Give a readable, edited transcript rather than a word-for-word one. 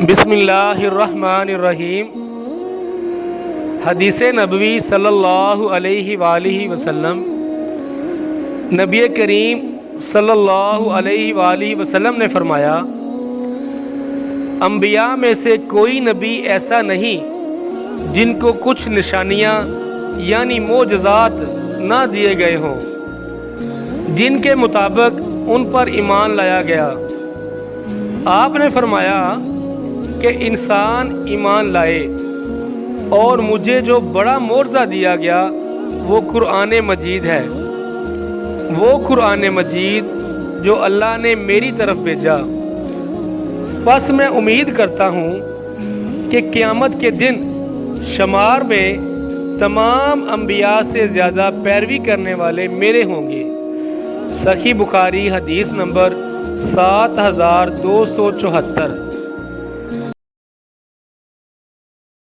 बिस्मिल्लाहिर्रहमानिर्रहीम। हदीस नबवी सल्लल्लाहु अलैहि वालिहि वसल्लम, नबी करीम सल्लल्लाहु अलैहि वालिहि वसल्लम ने फरमाया, अंबिया में से कोई नबी ऐसा नहीं जिनको कुछ निशानियाँ यानी मोजज़ात ना दिए गए हों, जिनके मुताबिक उन पर ईमान लाया गया। आपने फरमाया कि इंसान ईमान लाए, और मुझे जो बड़ा मोर्जा दिया गया वो कुरान मजीद है, वो कुरान मजीद जो अल्लाह ने मेरी तरफ भेजा। बस मैं उम्मीद करता हूँ कि क़यामत के दिन शमार में तमाम अंबिया से ज़्यादा पैरवी करने वाले मेरे होंगे। सही बुखारी हदीस नंबर 7274।